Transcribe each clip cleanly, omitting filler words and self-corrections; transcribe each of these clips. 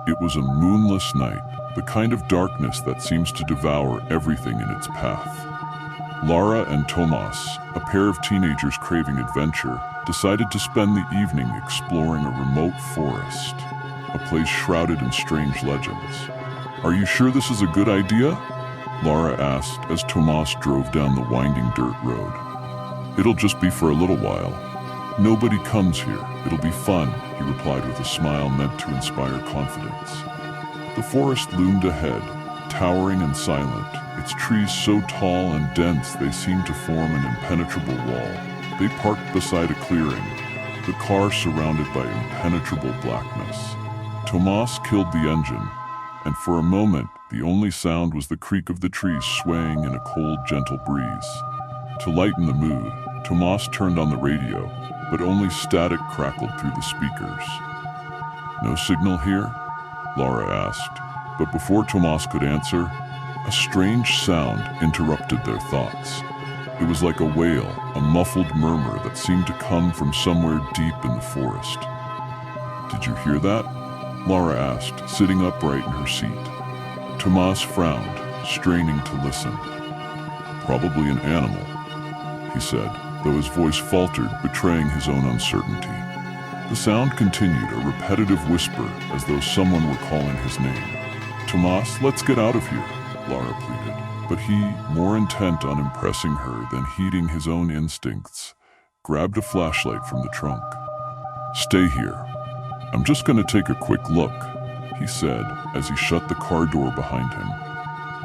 It was a moonless night, the kind of darkness that seems to devour everything in its path. Lara and Tomás, a pair of teenagers craving adventure, decided to spend the evening exploring a remote forest, a place shrouded in strange legends. "Are you sure this is a good idea?" Lara asked as Tomás drove down the winding dirt road. "It'll just be for a little while. Nobody comes here. It'll be fun," he replied with a smile meant to inspire confidence. The forest loomed ahead, towering and silent, its trees so tall and dense they seemed to form an impenetrable wall. They parked beside a clearing, the car surrounded by impenetrable blackness. Tomás killed the engine, and for a moment the only sound was the creak of the trees swaying in a cold, gentle breeze. To lighten the mood, Tomás turned on the radio, but only static crackled through the speakers. "No signal here?" Lara asked, but before Tomás could answer, a strange sound interrupted their thoughts. It was like a wail, a muffled murmur that seemed to come from somewhere deep in the forest. "Did you hear that?" Lara asked, sitting upright in her seat. Tomás frowned, straining to listen. "Probably an animal," he said, though his voice faltered, betraying his own uncertainty. The sound continued, a repetitive whisper, as though someone were calling his name. "Tomás, let's get out of here," Lara pleaded. But he, more intent on impressing her than heeding his own instincts, grabbed a flashlight from the trunk. "Stay here. I'm just going to take a quick look," he said as he shut the car door behind him.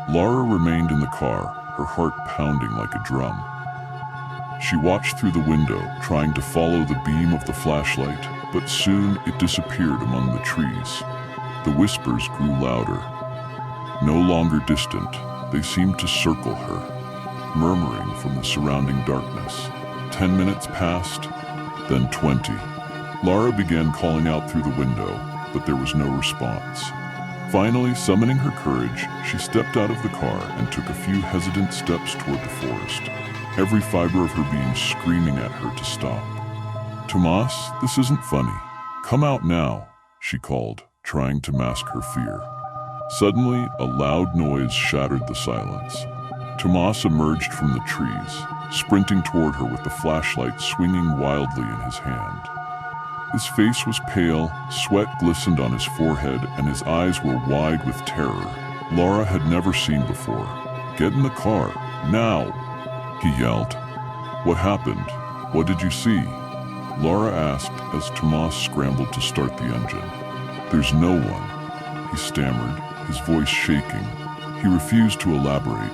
Lara remained in the car, her heart pounding like a drum. She watched through the window, trying to follow the beam of the flashlight, but soon it disappeared among the trees. The whispers grew louder. No longer distant, they seemed to circle her, murmuring from the surrounding darkness. 10 minutes passed, then 20. Lara began calling out through the window, but there was no response. Finally, summoning her courage, she stepped out of the car and took a few hesitant steps toward the forest, every fiber of her being screaming at her to stop. "Tomás, this isn't funny. Come out now," she called, trying to mask her fear. Suddenly, a loud noise shattered the silence. Tomás emerged from the trees, sprinting toward her with the flashlight swinging wildly in his hand. His face was pale, sweat glistened on his forehead, and his eyes were wide with terror Lara had never seen before. "Get in the car, now!" he yelled. "What happened? What did you see?" Lara asked as Tomás scrambled to start the engine. "There's no one," he stammered, his voice shaking. He refused to elaborate.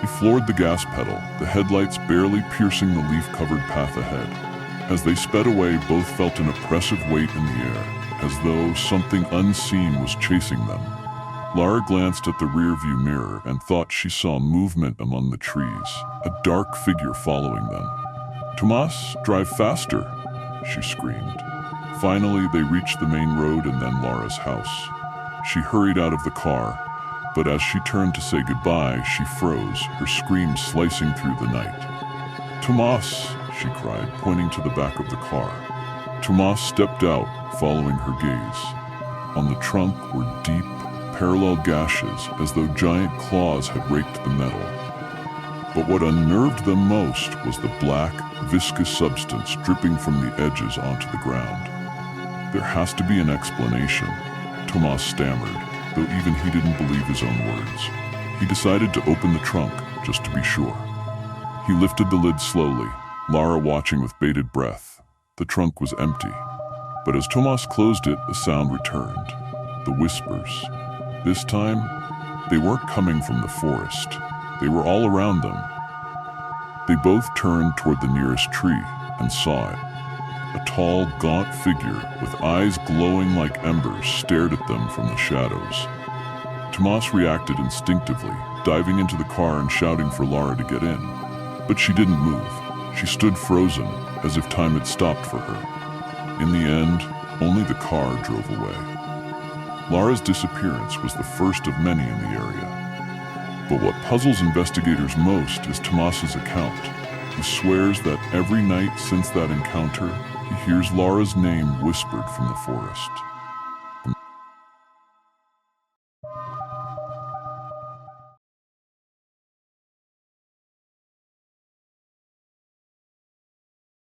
He floored the gas pedal, the headlights barely piercing the leaf-covered path ahead. As they sped away, both felt an oppressive weight in the air, as though something unseen was chasing them. Lara glanced at the rearview mirror and thought she saw movement among the trees, a dark figure following them. "Tomás, drive faster!" she screamed. Finally, they reached the main road and then Lara's house. She hurried out of the car, but as she turned to say goodbye, she froze, her scream slicing through the night. "Tomás!" she cried, pointing to the back of the car. Tomás stepped out, following her gaze. On the trunk were deep, parallel gashes, as though giant claws had raked the metal. But what unnerved them most was the black, viscous substance dripping from the edges onto the ground. "There has to be an explanation," Tomás stammered, though even he didn't believe his own words. He decided to open the trunk, just to be sure. He lifted the lid slowly, Lara watching with bated breath. The trunk was empty. But as Tomás closed it, the sound returned. The whispers. This time, they weren't coming from the forest. They were all around them. They both turned toward the nearest tree and saw it. A tall, gaunt figure with eyes glowing like embers stared at them from the shadows. Tomás reacted instinctively, diving into the car and shouting for Lara to get in. But she didn't move. She stood frozen, as if time had stopped for her. In the end, only the car drove away. Lara's disappearance was the first of many in the area. But what puzzles investigators most is Tomás's account. He swears that every night since that encounter, he hears Lara's name whispered from the forest.